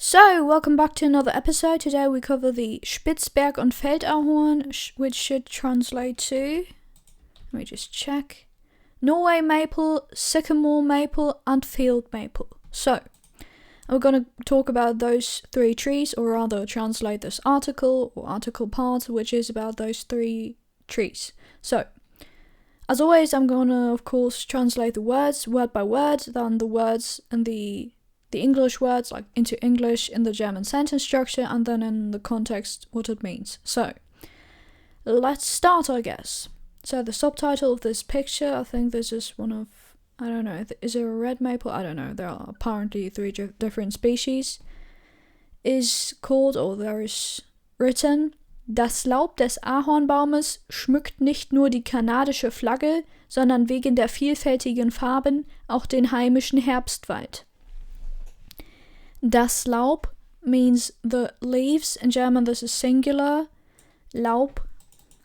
So, welcome back to another episode. Today we cover the Spitz, Berg and Feldahorn, which should translate to, let me just check, Norway maple, Sycamore maple and field maple. So, we're going to talk about those three trees, or rather translate this article or article part, which is about those three trees. So, as always, I'm going to, of course, translate the words word by word, then the words and the English words like into English in the German sentence structure, and then in the context what it means. So, let's start, I guess. So the subtitle of this picture, I think this is one of, I don't know, is it a red maple? I don't know, there are apparently three different species. Is called, or there is written, Das Laub des Ahornbaumes schmückt nicht nur die kanadische Flagge, sondern wegen der vielfältigen Farben auch den heimischen Herbstwald. Das Laub means the leaves. In German, this is singular. Laub,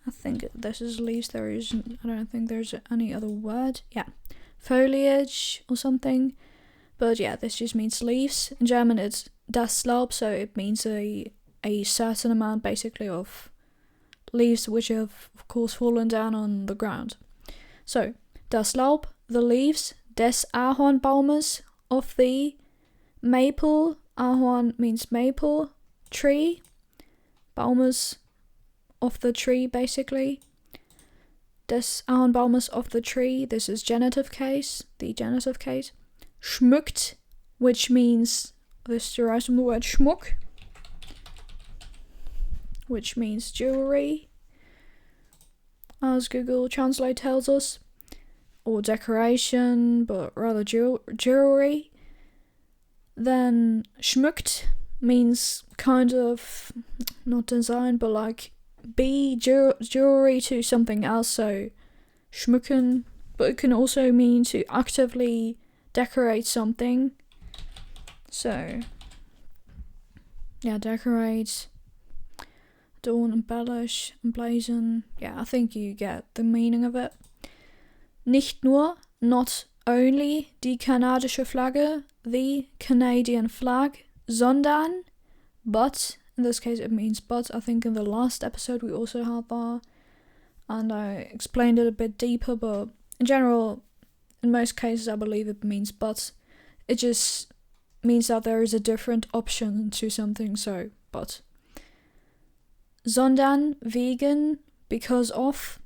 I think this is leaves. I don't think there's any other word. Yeah, foliage or something. But yeah, this just means leaves. In German, it's das Laub, so it means a certain amount, basically, of leaves which have, of course, fallen down on the ground. So, das Laub, the leaves, des Ahornbaumes, of the maple, Ahorn means maple, tree, Baumes, of the tree, basically. Des Ahornbaumes, of the tree, this is genitive case, the genitive case. Schmückt, which means, this derives from the word Schmuck, which means jewelry, as Google Translate tells us, or decoration, but rather jewelry. Then schmückt means kind of, not design, but like be jewelry to something else, so schmücken, but it can also mean to actively decorate something. So, yeah, decorate, adorn, embellish, emblazon. Yeah, I think you get the meaning of it. Nicht nur, not only, die kanadische Flagge, the Canadian flag, sondern, but, in this case it means but. I think in the last episode we also had that, and I explained it a bit deeper, but in general, in most cases I believe it means but. It just means that there is a different option to something, so, but. Sondern, wegen, because of,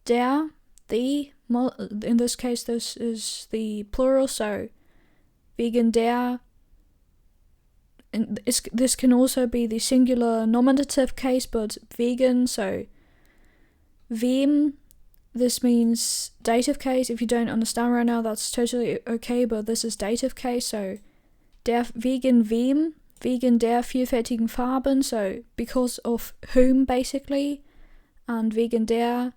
der, the, in this case this is the plural, so wegen der, and this can also be the singular nominative case, but wegen, so wem, this means dative case. If you don't understand right now, that's totally okay, but this is dative case, so der, wegen wem, wegen der vielfältigen Farben, so because of whom, basically, and wegen der,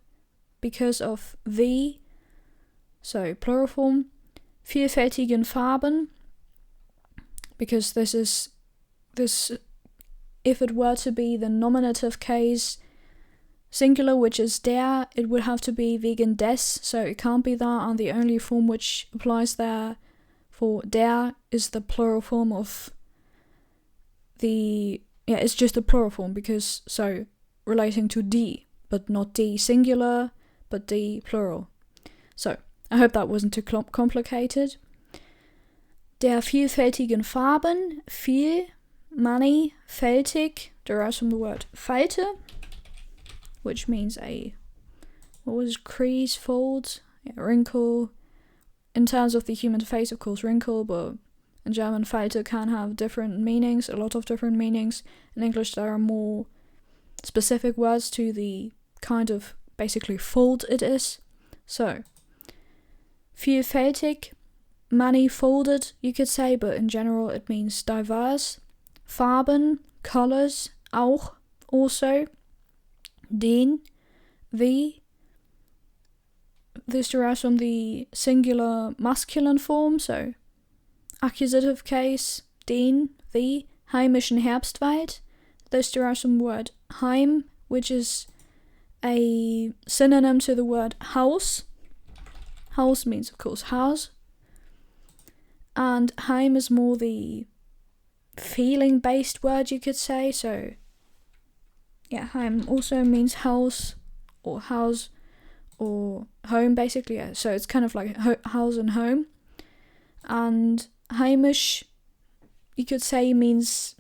because of the, so plural form, vielfältigen Farben, because this, if it were to be the nominative case singular, which is der, it would have to be wegen des, so it can't be that, and the only form which applies there for der is the plural form of the, yeah, it's just the plural form, because, so, relating to die, but not die singular, but die plural. So, I hope that wasn't too complicated. Der vielfältigen Farben, viel, many, fältig, derives from the word Falte, which means crease, fold, wrinkle. In terms of the human face, of course, wrinkle, but in German, Falte can have different meanings, a lot of different meanings. In English, there are more specific words to the kind of, basically, fold it is. So, vielfältig, many-folded, you could say, but in general it means diverse. Farben, colors, auch, also. Den, the. This derives from the singular masculine form, so accusative case, den, the. Heimischen Herbstwald. This derives from the word heim, which is a synonym to the word house. House means, of course, house. And heim is more the feeling-based word, you could say. So, yeah, Heim also means house or home, basically. Yeah. So it's kind of like house and home. And Heimisch, you could say, means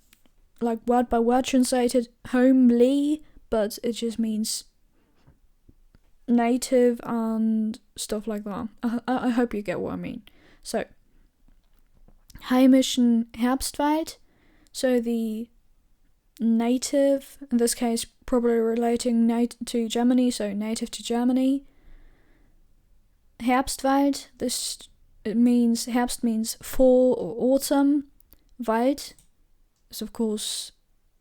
like word by word translated homely, but it just means native and stuff like that. I hope you get what I mean. So, heimischen Herbstwald, so the native, in this case probably relating to Germany, so native to Germany. Herbstwald, Herbst means fall or autumn. Wald is of course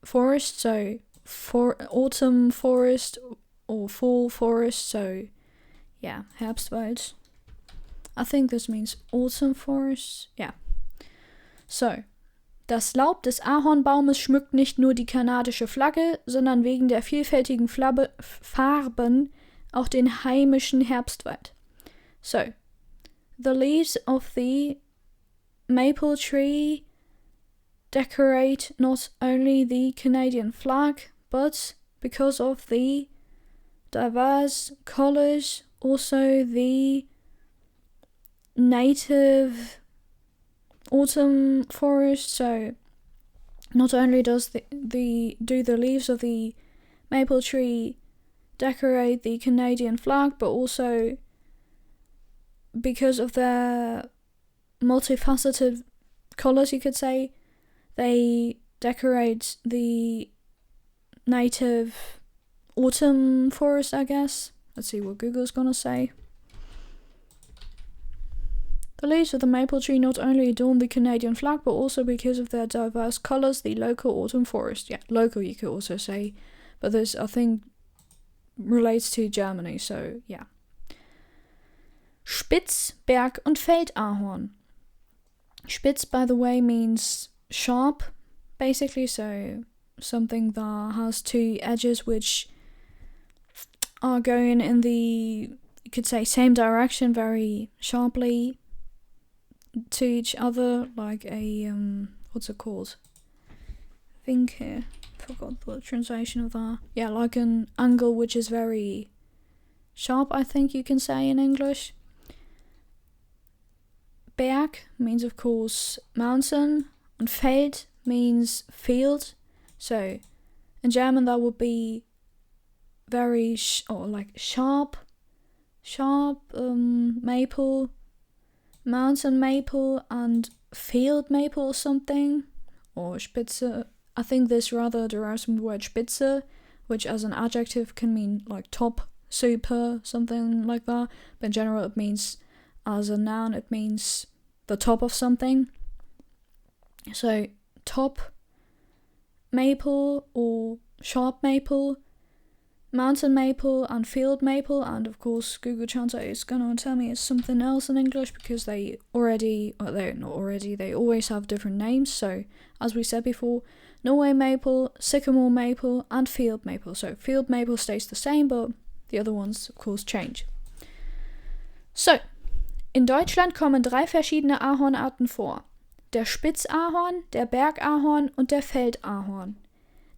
forest, so autumn forest or fall forest, so yeah, Herbstwald. I think this means autumn forest, yeah. So, das Laub des Ahornbaumes schmückt nicht nur die kanadische Flagge, sondern wegen der vielfältigen Farben auch den heimischen Herbstwald. So, the leaves of the maple tree decorate not only the Canadian flag, but because of the diverse colors, also the native autumn forest. So not only does the leaves of the maple tree decorate the Canadian flag, but also because of their multifaceted colors, you could say, they decorate the native autumn forest, I guess. Let's see what Google's gonna say. The leaves of the maple tree not only adorn the Canadian flag, but also because of their diverse colors, the local autumn forest. Yeah, local you could also say, but this, I think, relates to Germany, so yeah. Spitz, Berg und Feldahorn. Spitz, by the way, means sharp, basically, so something that has two edges which are going in the, you could say, same direction very sharply to each other, like a what's it called? I think here, forgot the translation of that. Yeah, like an angle which is very sharp, I think you can say in English. Berg means, of course, mountain, and Feld means field. So in German that would be very sharp maple, mountain maple, and field maple or something, or Spitze. I think this rather derives from the word Spitze, which as an adjective can mean like top, super, something like that. But in general it means, as a noun, it means the top of something. So top maple or sharp maple, mountain maple and field maple, and of course Google Translate is gonna tell me it's something else in English because they always have different names. So as we said before, Norway maple, Sycamore maple and field maple. So field maple stays the same, but the other ones of course change. So, in Deutschland kommen 3 verschiedene Ahornarten vor. Der Spitzahorn, der Bergahorn und der Feldahorn.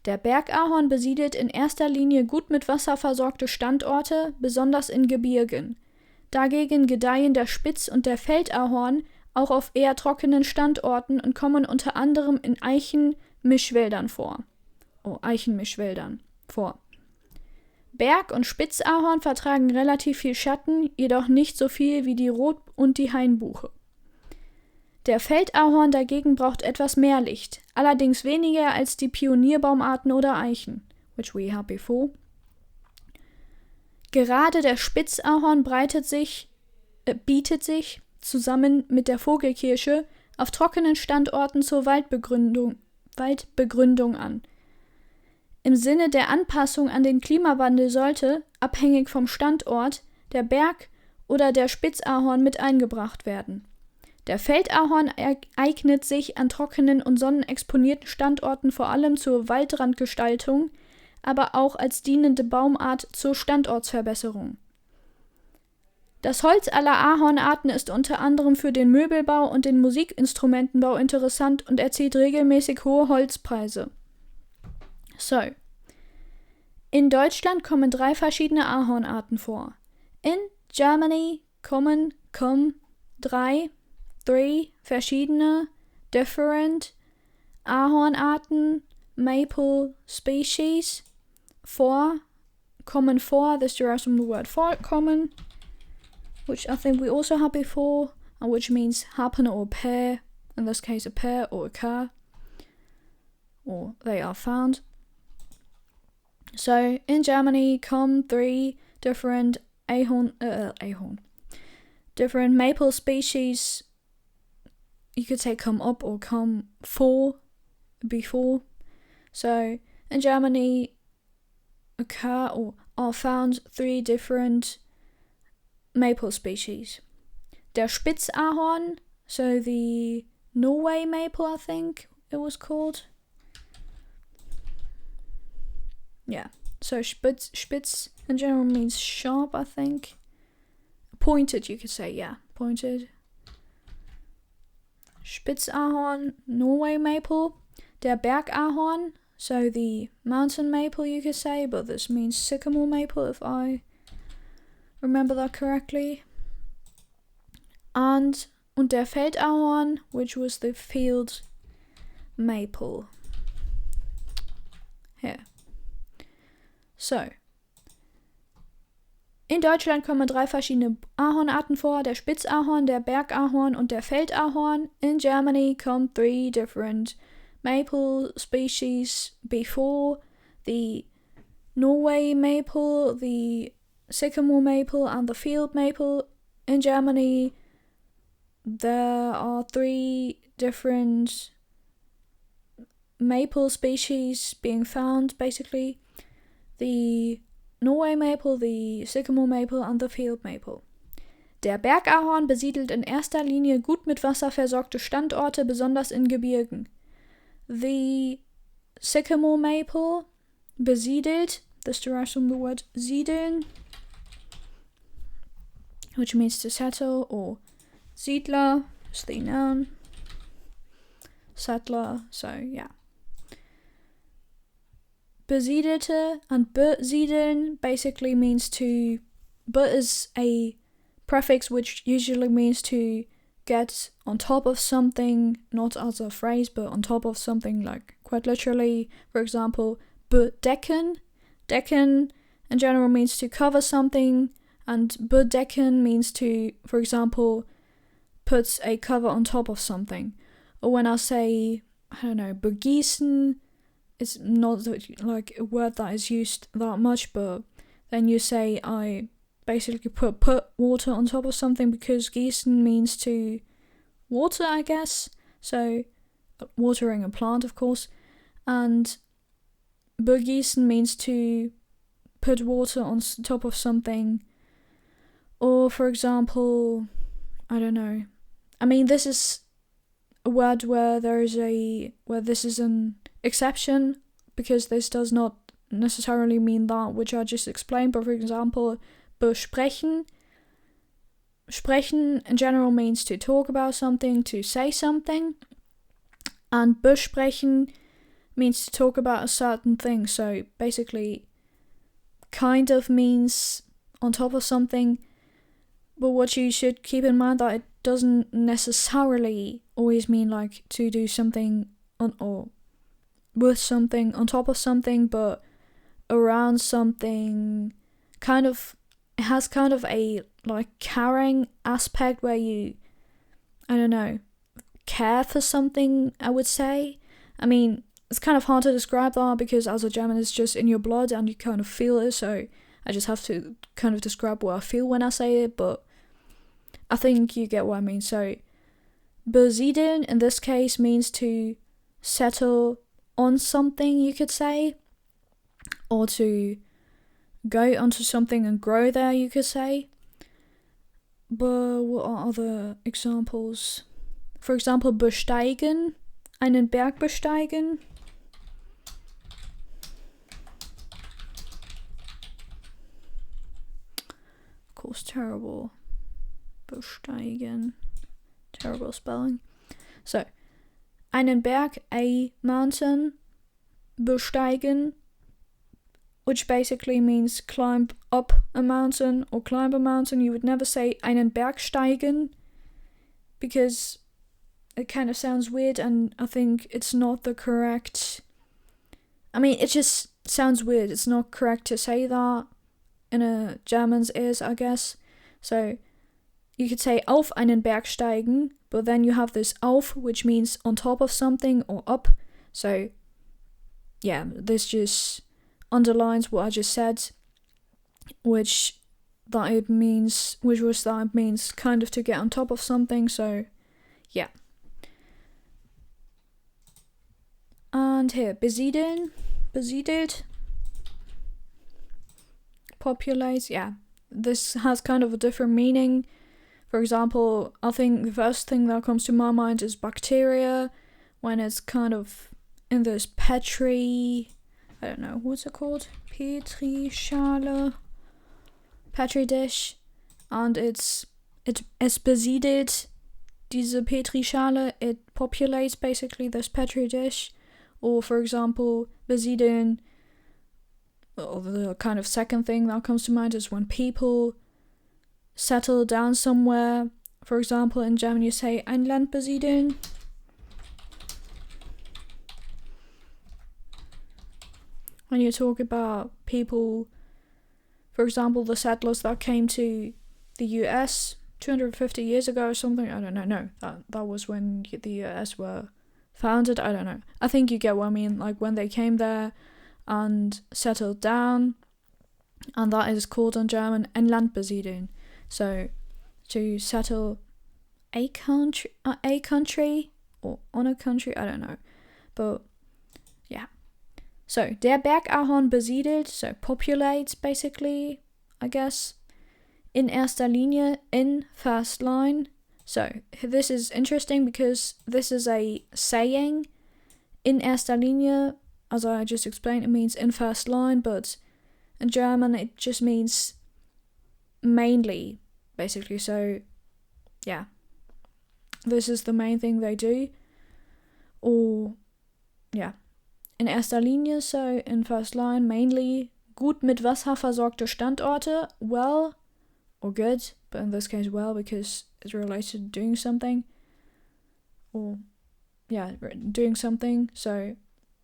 Der Bergahorn besiedelt in erster Linie gut mit Wasser versorgte Standorte, besonders in Gebirgen. Dagegen gedeihen der Spitz- und der Feldahorn auch auf eher trockenen Standorten und kommen unter anderem in Eichenmischwäldern vor. Berg- und Spitzahorn vertragen relativ viel Schatten, jedoch nicht so viel wie die Rot- und die Hainbuche. Der Feldahorn dagegen braucht etwas mehr Licht, allerdings weniger als die Pionierbaumarten oder Eichen, which we had before. Gerade der Spitzahorn bietet sich zusammen mit der Vogelkirsche auf trockenen Standorten zur Waldbegründung an. Im Sinne der Anpassung an den Klimawandel sollte, abhängig vom Standort, der Berg- oder der Spitzahorn mit eingebracht werden. Der Feldahorn eignet sich an trockenen und sonnenexponierten Standorten vor allem zur Waldrandgestaltung, aber auch als dienende Baumart zur Standortsverbesserung. Das Holz aller Ahornarten ist unter anderem für den Möbelbau und den Musikinstrumentenbau interessant und erzielt regelmäßig hohe Holzpreise. So. In Deutschland kommen 3 verschiedene Ahornarten vor. In Germany kommen 3 verschiedene different Ahornarten, Maple Species kommen vor. This derives from the word for, common, which I think we also had before, and which means happen or appear, in this case appear or occur, or they are found. So in Germany come 3 different different maple species. You could say come up or come before. So in Germany occur or are found 3 different maple species. Der Spitzahorn, so the Norway maple, I think it was called. Yeah, so Spitz in general means sharp, I think. Pointed, you could say, yeah, pointed. Spitzahorn, Norway maple. Der Bergahorn, so the mountain maple, you could say, but this means sycamore maple if I remember that correctly. Und der Feldahorn, which was the field maple. Here. So. In Deutschland kommen 3 verschiedene Ahornarten vor, der Spitzahorn, der Bergahorn und der Feldahorn. In Germany come 3 different maple species before the Norway maple, the sycamore maple and the field maple. In Germany there are 3 different maple species being found, basically. The Norway maple, the sycamore maple and the field maple. Der Bergahorn besiedelt in erster Linie gut mit Wasser versorgte Standorte, besonders in Gebirgen. The sycamore maple besiedelt, this derives from the word siedeln, which means to settle, or Siedler is the noun. Settler, so yeah. Besiedelte and besiedeln basically means to, but is a prefix which usually means to get on top of something, not as a phrase, but on top of something, like quite literally. For example, bedecken. Decken in general means to cover something, and bedecken means to, for example, put a cover on top of something. Or when I say, I don't know, begießen, it's not like a word that is used that much, but then you say I basically put water on top of something, because gießen means to water, I guess. So watering a plant, of course. And begießen means to put water on top of something. Or for example, I don't know. I mean, this is a word where this is an exception, because this does not necessarily mean that which I just explained. But for example, besprechen. Sprechen in general means to talk about something, to say something. And besprechen means to talk about a certain thing. So basically, kind of means on top of something. But what you should keep in mind, that it doesn't necessarily always mean like to do something on or with something on top of something, but around something. Kind of, it has kind of a like caring aspect where you, I don't know, care for something, I would say. I mean, it's kind of hard to describe that, because as a German it's just in your blood and you kind of feel it, so I just have to kind of describe what I feel when I say it, but I think you get what I mean. So besiedeln in this case means to settle on something, you could say, or to go onto something and grow there, you could say. But what are other examples? For example, besteigen, einen Berg besteigen. Of course, terrible besteigen. Terrible spelling. So, einen Berg, a mountain, besteigen, which basically means climb up a mountain or climb a mountain. You would never say einen Berg steigen because it kind of sounds weird, and I think it's not the correct... I mean, it just sounds weird. It's not correct to say that in a German's ears, I guess. So you could say auf einen Berg steigen, but then you have this auf, which means on top of something or up. So yeah, this just underlines what I just said, which it means kind of to get on top of something. So yeah. And here, besiedeln, besiedelt, populate, yeah. This has kind of a different meaning. For example, I think the first thing that comes to my mind is bacteria, when it's kind of in this Petri, I don't know, what's it called? Petrischale, Petri dish, and es besiedelt diese Petrischale, it populates basically this Petri dish. Or, for example, besiedeln, or the kind of second thing that comes to mind is when people settle down somewhere. For example, in German you say ein Land besiedeln. When you talk about people, for example, the settlers that came to the US 250 years ago or something, I don't know, no, that was when the US were founded, I don't know. I think you get what I mean, like when they came there and settled down, and that is called in German ein Land besiedeln. So to settle a country or on a country, I don't know. But yeah. So der Bergahorn besiedelt, so populates basically, I guess. In erster Linie, in first line. So this is interesting because this is a saying. In erster Linie, as I just explained, it means in first line, but in German it just means mainly, basically. So yeah, this is the main thing they do. Or yeah, in erster Linie, so in first line, mainly. Gut mit Wasser versorgte Standorte, well or good, but in this case well because it's related to doing something. Or yeah, doing something. So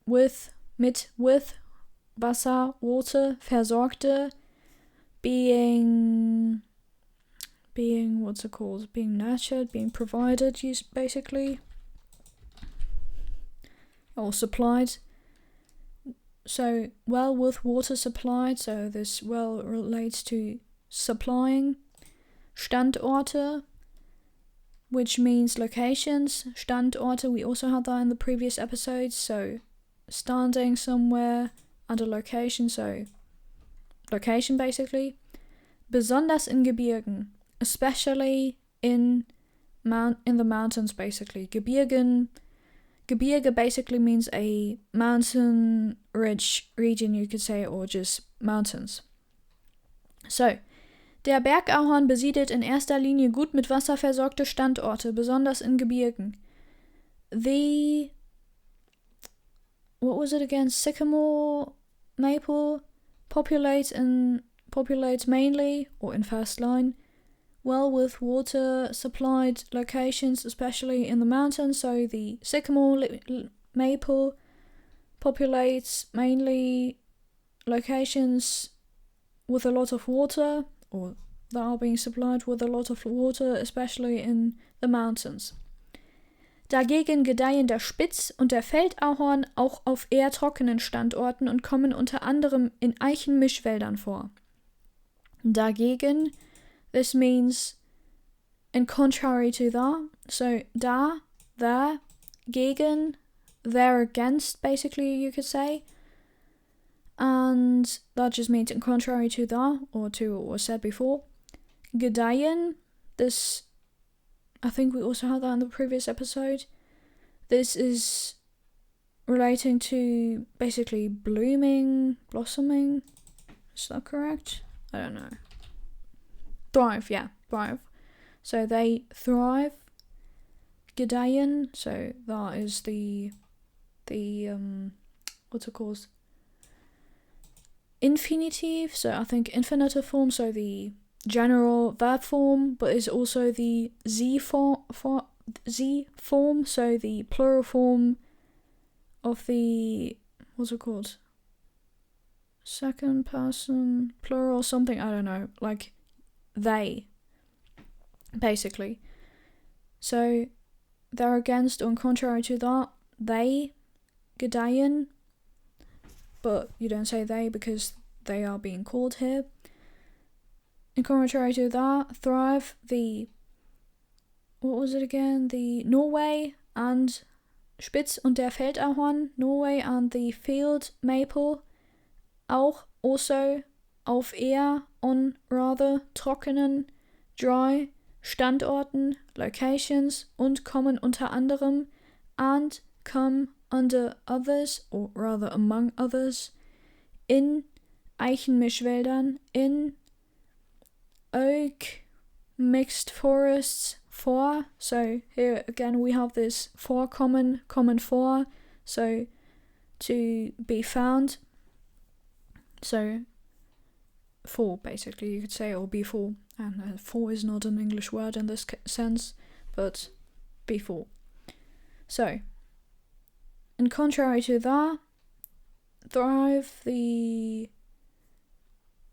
with Wasser, water, versorgte, being what's it called? Being nurtured, being provided, basically. Or supplied. So well with water supplied, so this well relates to supplying. Standorte, which means locations. Standorte, we also had that in the previous episodes, so standing somewhere and a location, so location basically. Besonders in Gebirgen, especially in the mountains basically. Gebirge basically means a mountain-rich region, you could say, or just mountains. So, der Bergahorn besiedelt in erster Linie gut mit Wasser versorgte Standorte, besonders in Gebirgen. What was it again? Sycamore maple populates mainly, or in first line, well with water supplied locations, especially in the mountains. So the sycamore maple populates mainly locations with a lot of water, or that are being supplied with a lot of water, especially in the mountains. Dagegen gedeihen der Spitz und der Feldahorn auch auf eher trockenen Standorten und kommen unter anderem in Eichenmischwäldern vor. Dagegen, this means in contrary to that. So there, gegen, there against, basically you could say. And that just means in contrary to that, or to what was said before. Gedeihen, this, I think we also had that in the previous episode. This is relating to basically blossoming. Is that correct? I don't know. Thrive. so they thrive. Gedeihen, so that is the what's it called? Infinitive, so I think infinitive form, so the general verb form, but it's also the Z form, so the plural form of the, what's it called? Second person, plural, something, I don't know, like they, basically. So they're against, and contrary to that, they, gedeihen, but you don't say they because they are being called here. In contrary to that, thrive the, what was it again? The Norway and Spitz und der Feldahorn, Norway and the field maple, auch, also, auf eher, on, rather, trockenen, dry, Standorten, locations, und kommen unter anderem, and come under others, or rather among others, in Eichenmischwäldern, in oak mixed forests, for, so here again we have this for common for, so to be found, so for basically you could say, or before, and for is not an English word in this sense, but before. So, in contrary to that, thrive the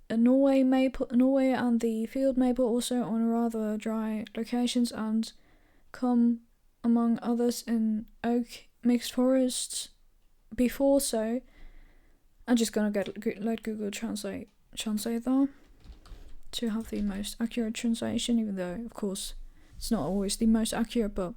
Norway and the field maple also on rather dry locations, and come among others in oak mixed forests before. So I'm just gonna let Google translate that to have the most accurate translation, even though of course it's not always the most accurate. But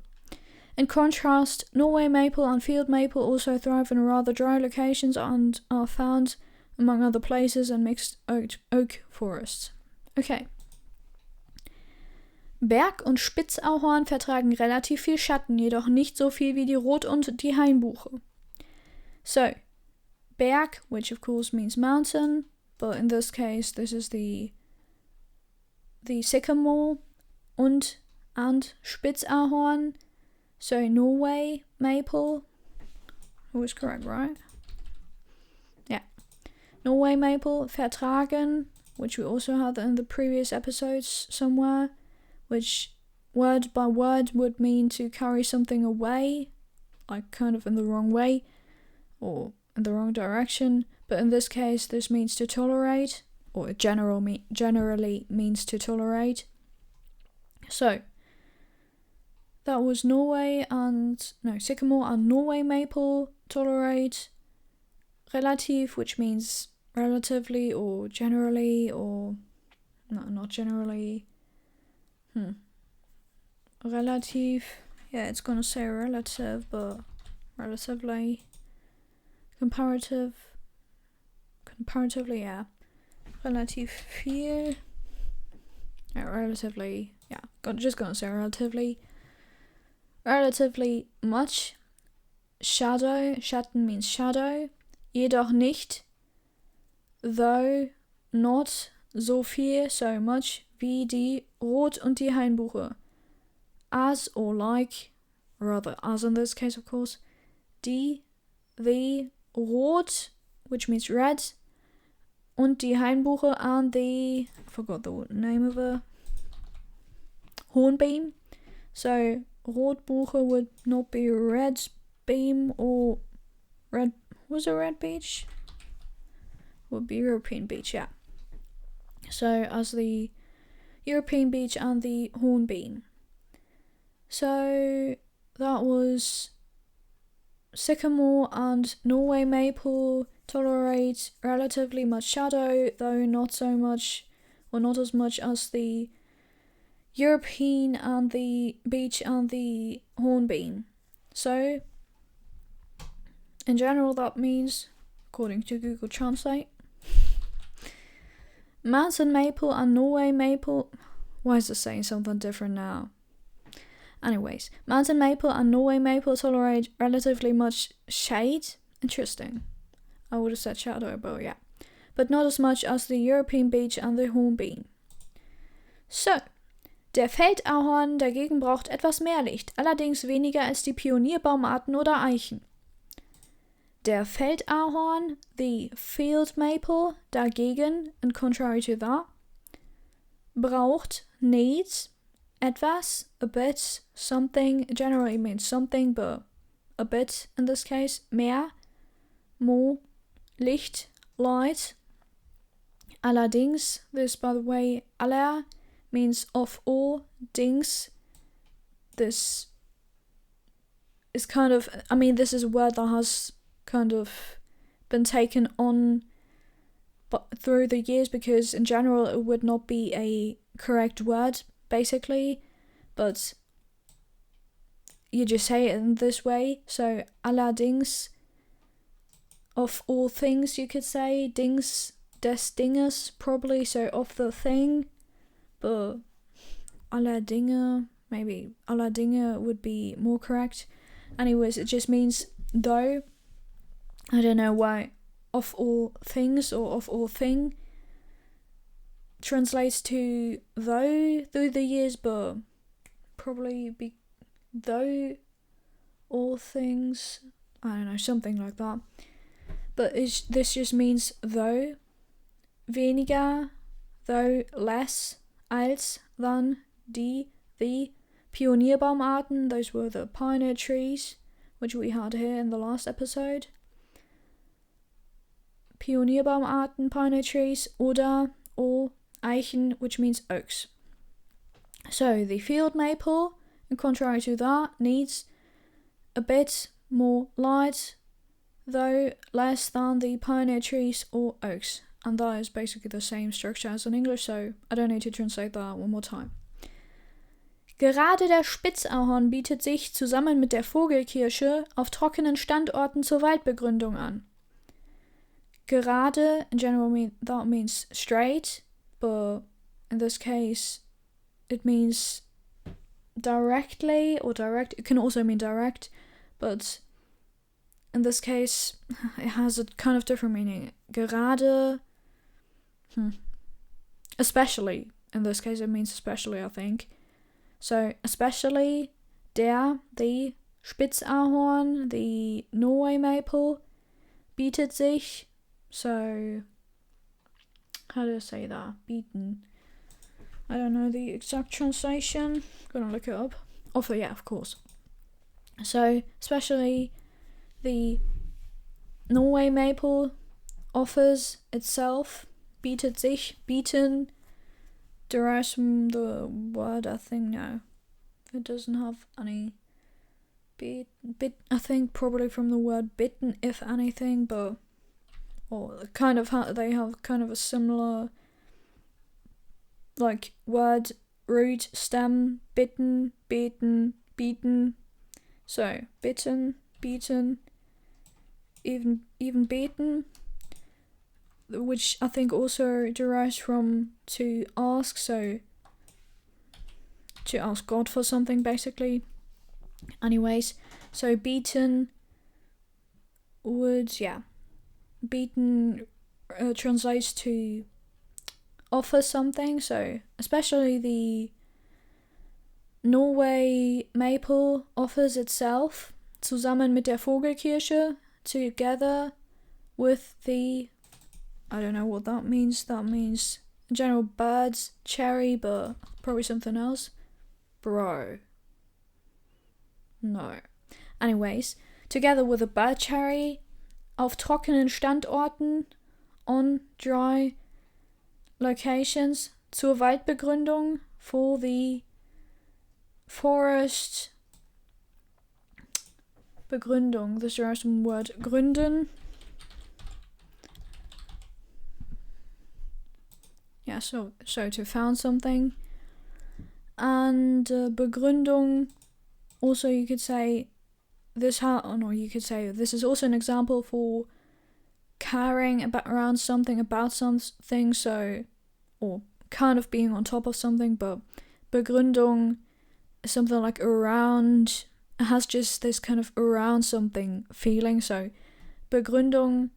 in contrast, Norway maple and field maple also thrive in rather dry locations and are found among other places in mixed oak forests. Okay. Berg- und Spitzahorn vertragen relativ viel Schatten, jedoch nicht so viel wie die Rot- und die Hainbuche. So, Berg, which of course means mountain, but in this case this is the Sycamore, and Spitzahorn, so Norway maple. Always correct, right? Yeah. Norway maple, vertragen, which we also had in the previous episodes somewhere, which word by word would mean to carry something away, like kind of in the wrong way, or in the wrong direction, but in this case this means to tolerate, or it generally means to tolerate. So, that was Sycamore and Norway maple, tolerate, relative, which means relatively or generally, or no, not generally. Relative, yeah, it's gonna say relative, but relatively, comparatively, yeah, relativ viel, yeah, relatively, yeah, just gonna say relatively much, Schatten means shadow, jedoch nicht, though not, so viel, so much, wie die Rot- und die Hainbuche, as or like, rather as in this case of course, the Rot, which means red, und die Hainbuche and the, I forgot the name of a hornbeam, so Rotbuche would not be red beam, or red, was it red beech? Would be European beech, yeah. So as the European beech and the hornbeam. So that was Sycamore and Norway maple tolerate relatively much shadow, though not so much, or not as much as the European and the beech and the hornbeam. So, in general, that means, according to Google Translate, mountain maple and Norway maple. Why is it saying something different now? Anyways, mountain maple and Norway maple tolerate relatively much shade. Interesting. I would have said shadow, but yeah. But not as much as the European beech and the hornbeam. So, Der Feldahorn dagegen braucht etwas mehr Licht, allerdings weniger als die Pionierbaumarten oder Eichen. Der Feldahorn, the field maple, dagegen, in contrary to that, braucht, needs, etwas, a bit, something, generally means something, but a bit in this case, mehr, more, Licht, light. Allerdings, this by the way, aller means of all, dings, this is kind of, this is a word that has kind of been taken on through the years because in general it would not be a correct word basically, but you just say it in this way. So allerdings, of all things you could say, dings, des Dinges probably, so of the thing, but aller Dinge, maybe aller Dinge would be more correct. Anyways, it just means though. I don't know why of all things or of all thing translates to though through the years, but probably be though all things, I don't know, something like that. But this just means though, weniger, though, less, als, than, the Pionierbaumarten, those were the pioneer trees, which we had here in the last episode. Pionierbaumarten, pioneer trees, oder, or, Eichen, which means oaks. So, the field maple, in contrary to that, needs a bit more light, though less than the pioneer trees or oaks. And that is basically the same structure as in English, so I don't need to translate that one more time. Gerade der Spitzahorn bietet sich zusammen mit der Vogelkirsche auf trockenen Standorten zur Waldbegründung an. Gerade, in general, that means straight, but in this case, it means directly or direct. It can also mean direct, but in this case, it has a kind of different meaning. Gerade, especially, in this case, it means especially, I think. So, especially, the Spitzahorn, the Norway maple, bietet sich. So, how do I say that? Beaten. I don't know the exact translation. Gonna look it up. Yeah, of course. So, especially the Norway maple offers itself, bietet sich, bieten, derives from the word, I think, no. It doesn't have any bit, I think probably from the word bitten, if anything, but or kind of they have kind of a similar like word root stem, bitten, beten, beaten. So bitten, beaten, even beten, which I think also derives from to ask, so to ask God for something basically. Anyways, so beaten would, yeah, beaten translates to offer something, so especially the Norway maple offers itself zusammen mit der Vogelkirsche, together with the, I don't know what that means in general birds, cherry, but probably something else. Bro. No. Anyways, together with a bird cherry, auf trockenen Standorten, on dry locations, zur Waldbegründung, for the forest Begründung. This is some word gründen. Yeah, so to found something. And Begründung, also you could say this this is also an example for caring about something, so, or kind of being on top of something, but Begründung is something like around, it has just this kind of around something feeling, so Begründung,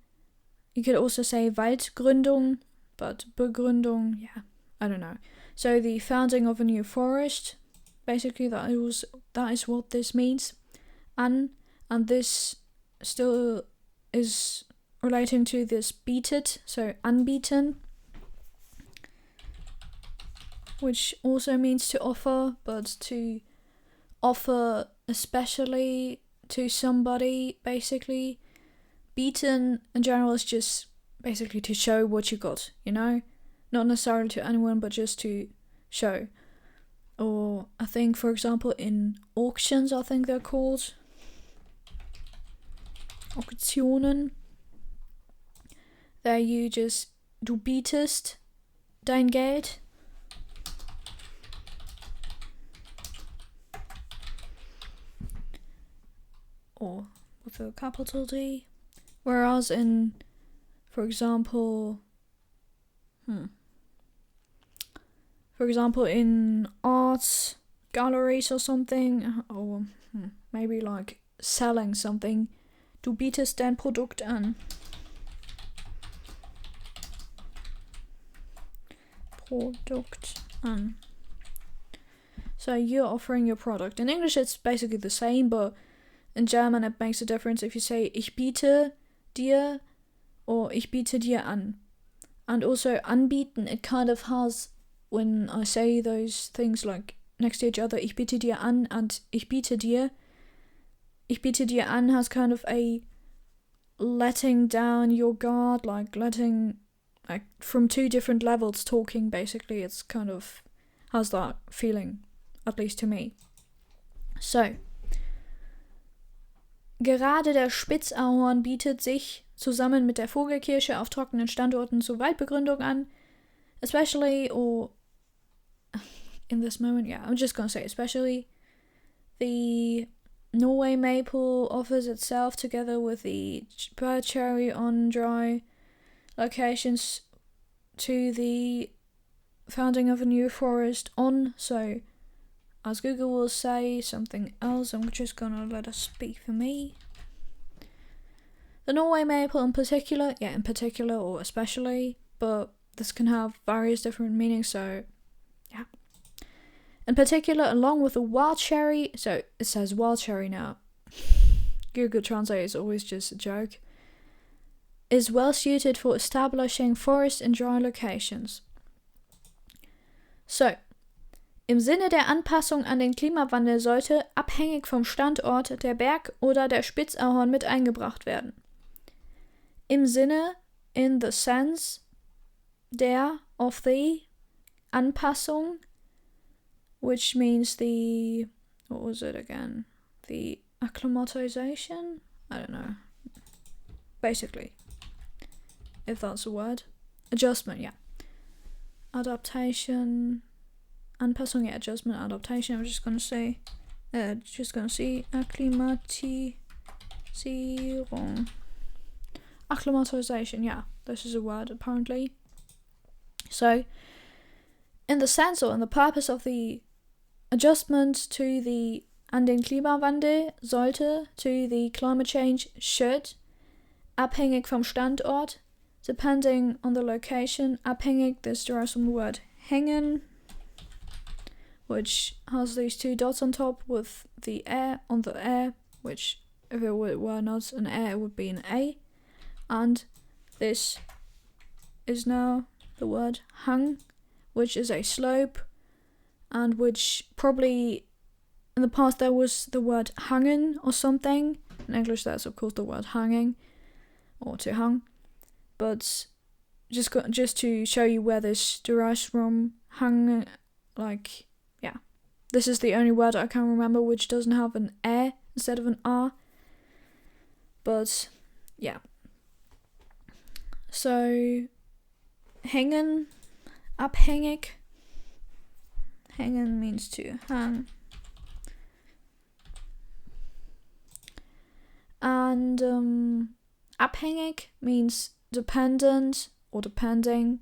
you could also say Waldgründung, but Begründung, yeah, I don't know. So the founding of a new forest, basically that is what this means. And this still is relating to this beatet, so unbeaten, which also means to offer, but to offer especially to somebody, basically. Beaten in general is just basically to show what you got, not necessarily to anyone, but just to show. Or I think, for example, in auctions, I think they're called Auktionen, there du bietest dein Geld. Or with a capital D. Whereas in, for example, in art galleries or something, or maybe like selling something, du bietest dein Produkt an. So you're offering your product. In English it's basically the same, but in German it makes a difference if you say ich biete dir or ich biete dir an. And also anbieten, it kind of has, when I say those things like next to each other, ich biete dir an and ich biete dir an has kind of a letting down your guard, like from two different levels talking, basically. It's kind of has that feeling, at least to me. So, gerade der Spitzahorn bietet sich zusammen mit der Vogelkirsche auf trockenen Standorten zur Waldbegründung an. Especially, or in this moment, I'm just gonna say especially, the Norway maple offers itself together with the bird cherry on dry locations to the founding of a new forest on. So, as Google will say something else, I'm just gonna let it speak for me. The Norway maple in particular or especially, but this can have various different meanings, so yeah. In particular, along with the wild cherry, so it says wild cherry now. Google Translate is always just a joke. Is well suited for establishing forests in dry locations. So, im Sinne der Anpassung an den Klimawandel sollte, abhängig vom Standort, der Berg oder der Spitzahorn mit eingebracht werden. Im Sinne, in the sense, der, of the, Anpassung, which means the, what was it again? The acclimatization? I don't know. Basically, if that's a word. Adjustment, yeah. Adaptation, Anpassung, yeah, adjustment, adaptation. I'm just gonna see Akklimatisierung. Acclimatization, yeah, this is a word apparently. So, in the sense or in the purpose of the adjustment to the an den Klimawandel sollte, to the climate change should, abhängig vom Standort, depending on the location, abhängig, this derives from the word hängen, which has these two dots on top with the air on the air, which if it were not an air, it would be an A. And this is now the word hang, which is a slope, and which probably in the past there was the word hangen or something. In English there's of course the word hanging or to hang, but just to show you where this derives from, hang, like, yeah. This is the only word I can remember which doesn't have an E instead of an R. But, yeah. So, hängen, abhängig. Hängen means to hang. And abhängig means dependent or depending.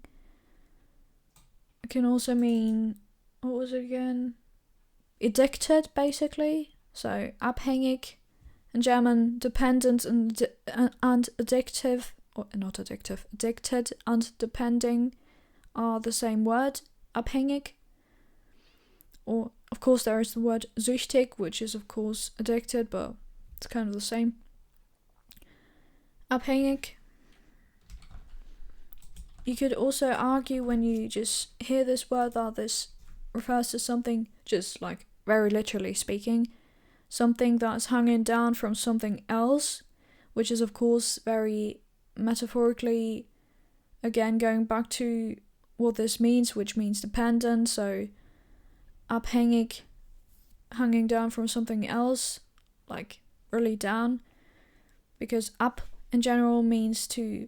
It can also mean, what was it again? Addicted, basically. So abhängig in German, dependent and addictive, or not addictive, addicted and depending are the same word. Abhängig, or of course there is the word süchtig, which is of course addicted, but it's kind of the same. Abhängig. You could also argue when you just hear this word that this refers to something, just like very literally speaking, something that's hanging down from something else, which is of course very metaphorically, again going back to what this means, which means dependent. So abhängig, hanging down from something else, like really down, because ab in general means to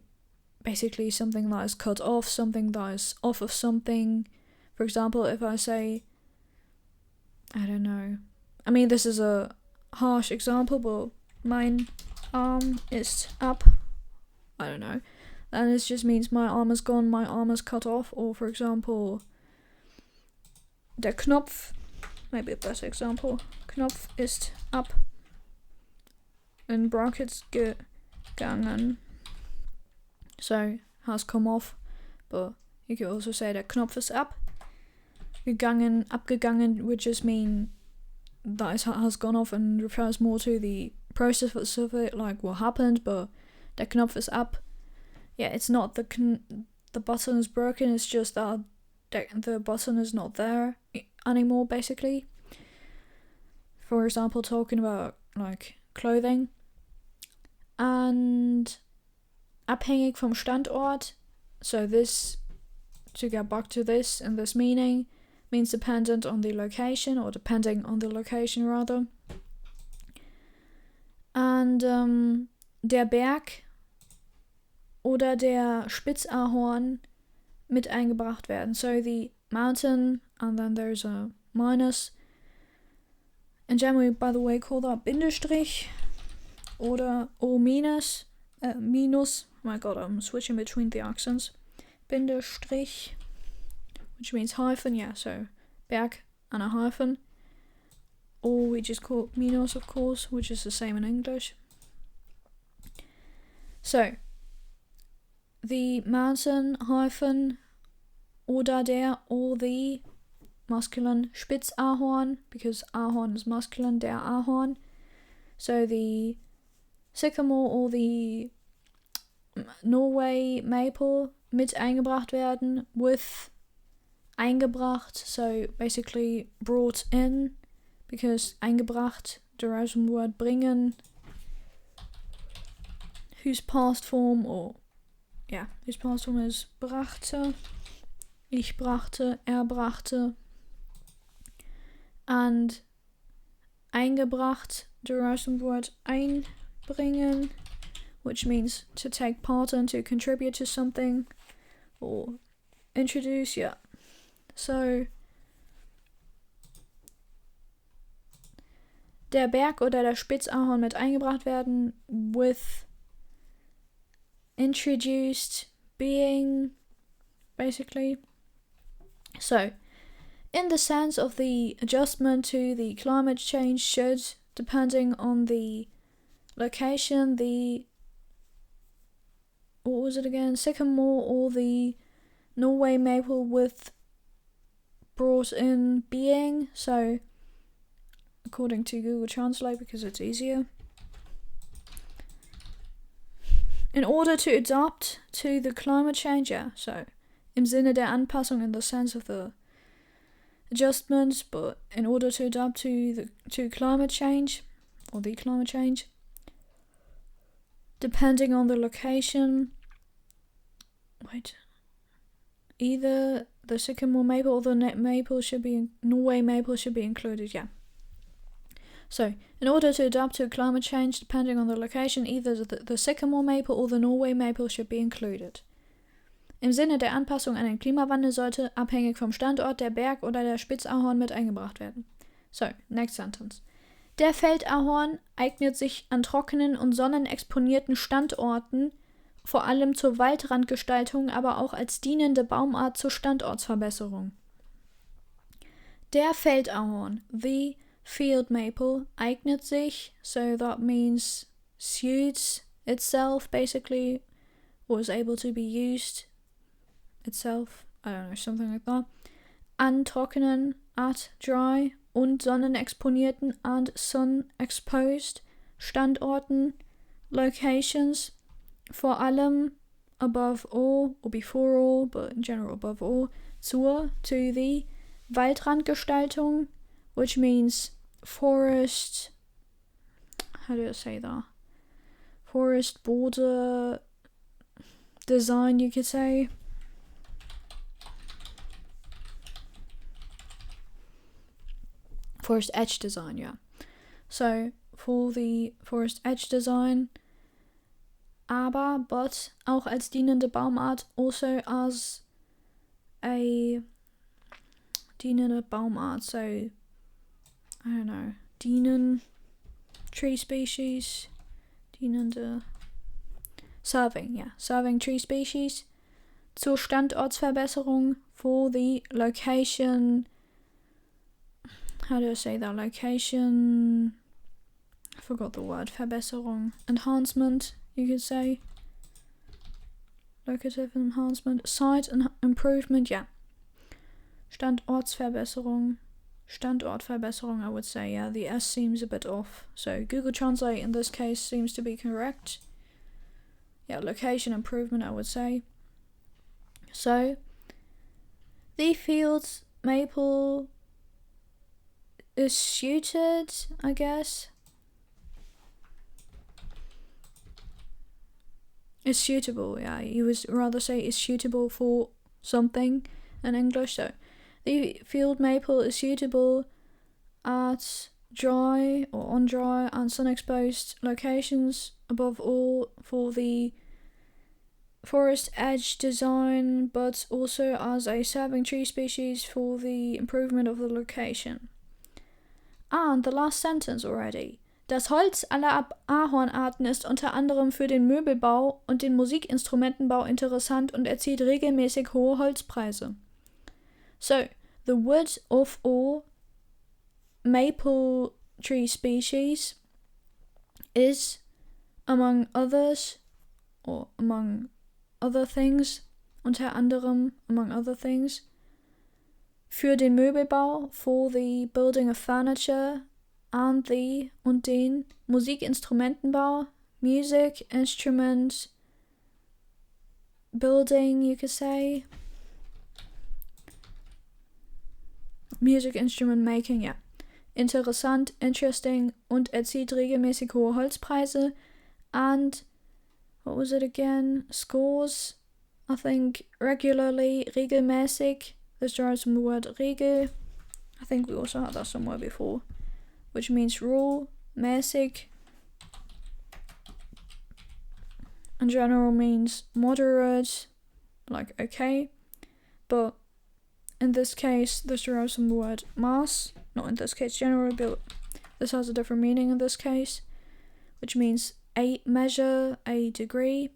basically something that is cut off, something that is off of something. For example, if I say, I don't know, I mean this is a harsh example, but mein Arm ist ab, I don't know, then it just means my arm is gone, my arm is cut off. Or for example, der Knopf, maybe a better example, Knopf ist ab, in brackets gegangen, so has come off, but you could also say der Knopf ist ab, gegangen, abgegangen would just mean that it has gone off and refers more to the process of it, like what happened. But der Knopf ist ab, yeah, it's not the button is broken, it's just that the button is not there anymore, basically. For example, talking about like clothing. And abhängig vom Standort, so this, to get back to this and this meaning, means dependent on the location, or depending on the location rather. And der Berg oder der Spitz-Ahorn mit eingebracht werden. So the mountain, and then there's a minus. In German, we, by the way, call that Bindestrich, oder O minus, minus. Oh my god, I'm switching between the accents. Bindestrich, which means hyphen, yeah, so Berg and a hyphen. Or we just call it minus, of course, which is the same in English. So, the mountain hyphen, oder der, or the masculine Spitz-Ahorn, because Ahorn is masculine, der Ahorn. So the Sycamore or the Norway maple mit eingebracht werden, with eingebracht, so basically brought in, because eingebracht derives from the word bringen, whose past form, or yeah, whose past form is brachte, ich brachte, er brachte, and eingebracht derives from the word einbringen, which means to take part in, to contribute to something, or introduce, yeah. So, der Berg oder der Spitz-Ahorn mit eingebracht werden, with introduced, being, basically. So, in the sense of the adjustment to the climate change should, depending on the location, the, what was it again, Sycamore or the Norway maple with brought in being, so according to Google Translate, because it's easier. In order to adapt to the climate change, yeah, so im Sinne der Anpassung, in the sense of the adjustments, but in order to adapt to climate change, or the climate change, depending on the location, either the Sycamore maple or the maple should be, Norway maple should be included, yeah. So, in order to adapt to climate change, depending on the location, either the Sycamore maple or the Norway maple should be included. Im Sinne der Anpassung an den Klimawandel sollte, abhängig vom Standort, der Berg oder der Spitz-Ahorn mit eingebracht werden. So, next sentence. Der Feldahorn eignet sich an trockenen und sonnenexponierten Standorten, vor allem zur Waldrandgestaltung, aber auch als dienende Baumart zur Standortsverbesserung. Der Feldahorn, the field maple, eignet sich, so that means suits itself, basically, or is able to be used itself, I don't know, something like that. An trockenen, at dry und sonnenexponierten and sun-exposed Standorten, locations, vor allem above all, or before all, but in general above all, to the Waldrandgestaltung, which means forest, how do I say that? Forest border design, you could say. Forest edge design, yeah. So, for the forest edge design, but auch als dienende Baumart, also as a dienende Baumart, so, I don't know, dienen, tree species, dienende, serving tree species, zur Standortsverbesserung, for the location, how do I say that, location, I forgot the word, Verbesserung, enhancement, you could say, locative enhancement, site improvement, yeah, Standortverbesserung, I would say, yeah, the S seems a bit off, so Google Translate in this case seems to be correct, yeah, location improvement, I would say. So, the field maple is suited, I guess. Is suitable, yeah. You would rather say is suitable for something in English. So, the field maple is suitable at dry or on dry and sun-exposed locations, above all for the forest edge design, but also as a serving tree species for the improvement of the location. And the last sentence already. Das Holz aller Ahornarten ist unter anderem für den Möbelbau und den Musikinstrumentenbau interessant und erzielt regelmäßig hohe Holzpreise. So, the wood of all maple tree species is, among others, or among other things, unter anderem, among other things, für den Möbelbau, for the building of furniture, und den Musikinstrumentenbau, music instrument building, you could say. Music instrument making, yeah. Interessant, interesting und erzielt regelmäßig hohe Holzpreise. And what was it again? Scores, I think, regularly, regelmäßig. This derives from the word regel. I think we also had that somewhere before, which means rule, mäßig. In general means moderate, like okay. But in this case, this derives from the word Maß. Not in this case generally, but this has a different meaning in this case, which means a measure, a degree.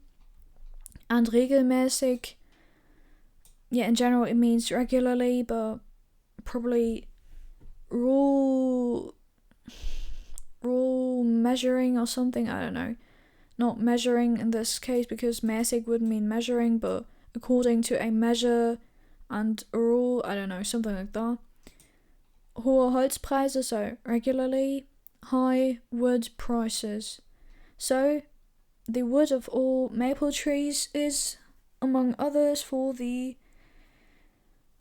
And regelmäßig, yeah, in general it means regularly, but probably rule measuring or something, I don't know. Not measuring in this case because mäßig would mean measuring, but according to a measure and a rule, I don't know, something like that. Hohe Holzpreise, so regularly, high wood prices. So, the wood of all maple trees is, among others, for the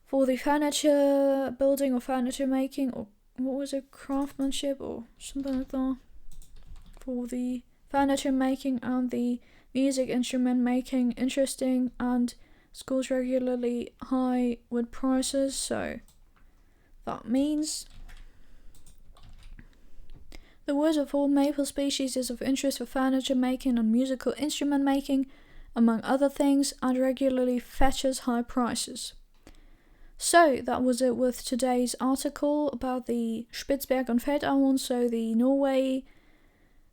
furniture building or furniture making, or what was it, craftsmanship or something like that. For the furniture making and the music instrument making interesting and scores regularly high wood prices. So that means the wood of all maple species is of interest for furniture making and musical instrument making, among other things, and regularly fetches high prices. So that was it with today's article about the Spitzberg and Feldahorn, so the Norway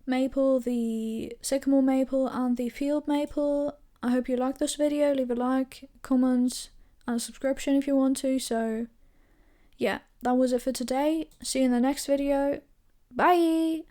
maple, the Sycamore maple, and the field maple. I hope you liked this video. Leave a like, comment, and a subscription if you want to. So yeah, that was it for today. See you in the next video. Bye!